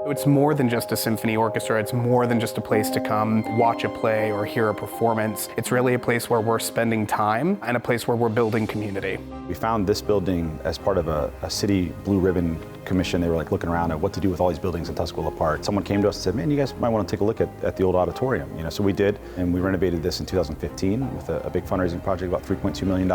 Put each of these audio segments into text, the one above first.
It's more than just a symphony orchestra. It's more than just a place to come watch a play or hear a performance. It's really a place where we're spending time and a place where we're building community. We found this building as part of a city blue ribbon commission. They were like looking around at what to do with all these buildings in Tuscola Park. Someone came to us and said, man, you guys might want to take a look at the old auditorium. So we did, and we renovated this in 2015 with a big fundraising project, about $3.2 million,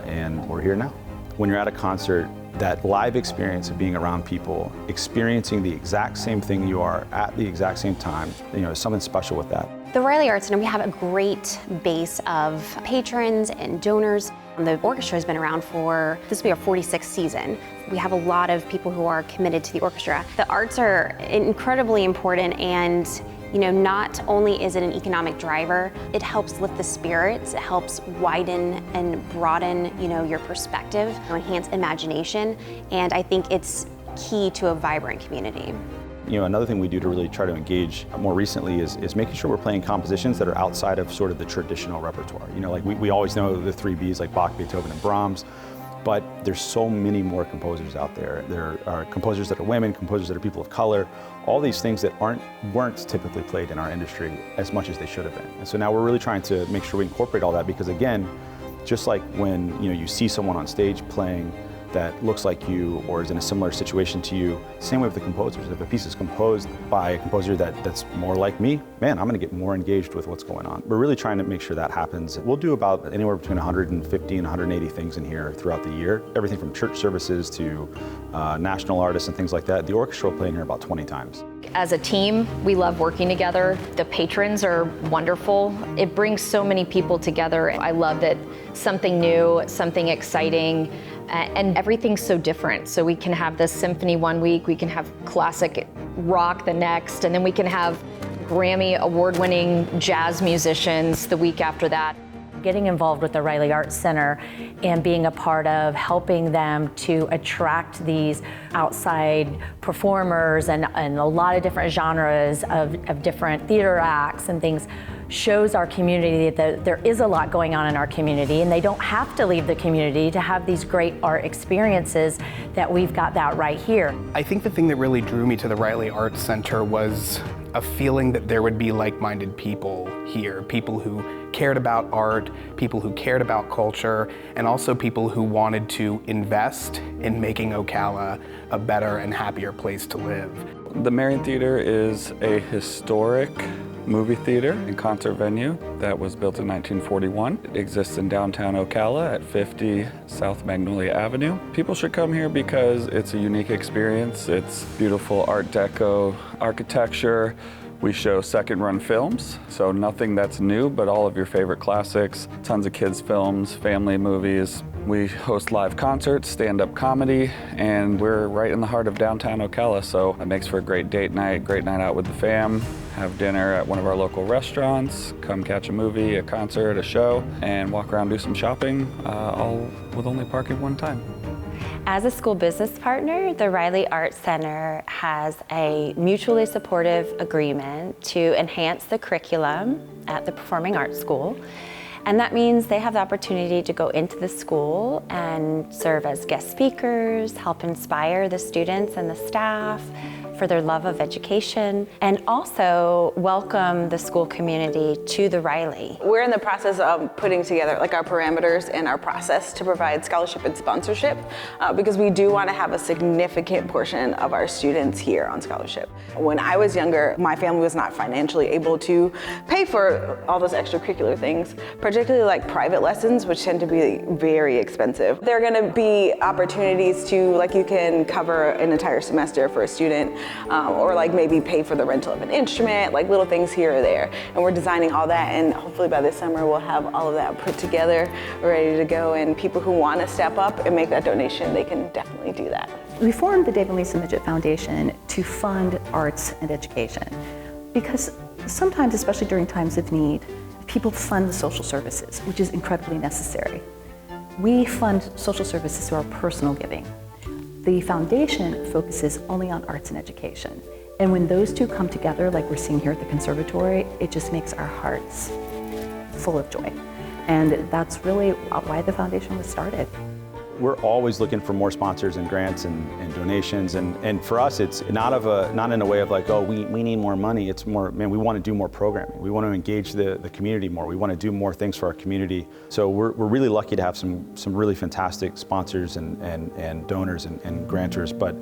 and we're here now. When you're at a concert, that live experience of being around people, experiencing the exact same thing you are at the exact same time, there's something special with that. The Reilly Arts Center, we have a great base of patrons and donors. The orchestra has been around this will be our 46th season. We have a lot of people who are committed to the orchestra. The arts are incredibly important, and not only is it an economic driver, it helps lift the spirits, it helps widen and broaden, your perspective, enhance imagination, and I think it's key to a vibrant community. Another thing we do to really try to engage more recently is making sure we're playing compositions that are outside of sort of the traditional repertoire. Like we always know the 3 Bs like Bach, Beethoven, and Brahms, but there's so many more composers out there. There are composers that are women, composers that are people of color, all these things that weren't typically played in our industry as much as they should have been. And so now we're really trying to make sure we incorporate all that, because again, just like when you see someone on stage playing that looks like you or is in a similar situation to you, same way with the composers. If a piece is composed by a composer that's more like me, man, I'm gonna get more engaged with what's going on. We're really trying to make sure that happens. We'll do about anywhere between 150 and 180 things in here throughout the year. Everything from church services to national artists and things like that. The orchestra will play in here about 20 times. As a team, we love working together. The patrons are wonderful. It brings so many people together. I love that something new, something exciting, and everything's so different. So we can have this symphony one week, we can have classic rock the next, and then we can have Grammy award-winning jazz musicians the week after that. Getting involved with the Reilly Arts Center and being a part of helping them to attract these outside performers and a lot of different genres of different theater acts and things shows our community that there is a lot going on in our community, and they don't have to leave the community to have these great art experiences, that we've got that right here. I think the thing that really drew me to the Reilly Arts Center was a feeling that there would be like-minded people here, people who cared about art, people who cared about culture, and also people who wanted to invest in making Ocala a better and happier place to live. The Marion Theater is a historic movie theater and concert venue that was built in 1941. It exists in downtown Ocala at 50 South Magnolia Avenue. People should come here because it's a unique experience. It's beautiful Art Deco architecture. We show second-run films, so nothing that's new, but all of your favorite classics, tons of kids' films, family movies. We host live concerts, stand-up comedy, and we're right in the heart of downtown Ocala, so it makes for a great date night, great night out with the fam, have dinner at one of our local restaurants, come catch a movie, a concert, a show, and walk around, do some shopping, all with only parking one time. As a school business partner, the Reilly Arts Center has a mutually supportive agreement to enhance the curriculum at the Performing Arts School. And that means they have the opportunity to go into the school and serve as guest speakers, help inspire the students and the staff for their love of education, and also welcome the school community to the Reilly. We're in the process of putting together our parameters and our process to provide scholarship and sponsorship because we do want to have a significant portion of our students here on scholarship. When I was younger, my family was not financially able to pay for all those extracurricular things, particularly like private lessons, which tend to be very expensive. There are going to be opportunities to, you can cover an entire semester for a student, or maybe pay for the rental of an instrument, little things here or there. And we're designing all that, and hopefully by this summer we'll have all of that put together, ready to go, and people who want to step up and make that donation, they can definitely do that. We formed the Dave and Lisa Midget Foundation to fund arts and education because sometimes, especially during times of need, people fund the social services, which is incredibly necessary. We fund social services through our personal giving. The foundation focuses only on arts and education. And when those two come together, like we're seeing here at the conservatory, it just makes our hearts full of joy. And that's really why the foundation was started. We're always looking for more sponsors and grants and donations, and for us, it's not in a way of like, oh, we need more money. It's more, man, we want to do more programming. We want to engage the community more. We want to do more things for our community. So we're really lucky to have some really fantastic sponsors and donors and grantors, but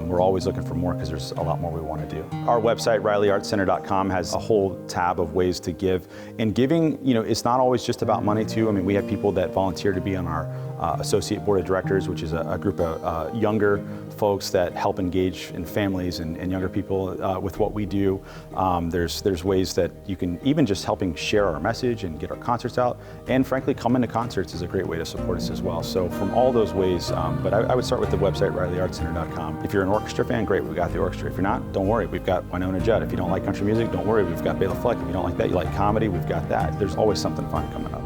we're always looking for more because there's a lot more we want to do. Our website, ReillyArtsCenter.com, has a whole tab of ways to give. And giving, it's not always just about money too. I mean, we have people that volunteer to be on our Associate Board of Directors, which is a group of younger folks that help engage in families and younger people with what we do. There's ways that you can, even just helping share our message and get our concerts out, and frankly, coming to concerts is a great way to support us as well. So from all those ways, but I would start with the website, ReillyArtsCenter.com. If you're an orchestra fan, great, we've got the orchestra. If you're not, don't worry, we've got Winona Judd. If you don't like country music, don't worry, we've got Bela Fleck. If you don't like that, you like comedy, we've got that. There's always something fun coming up.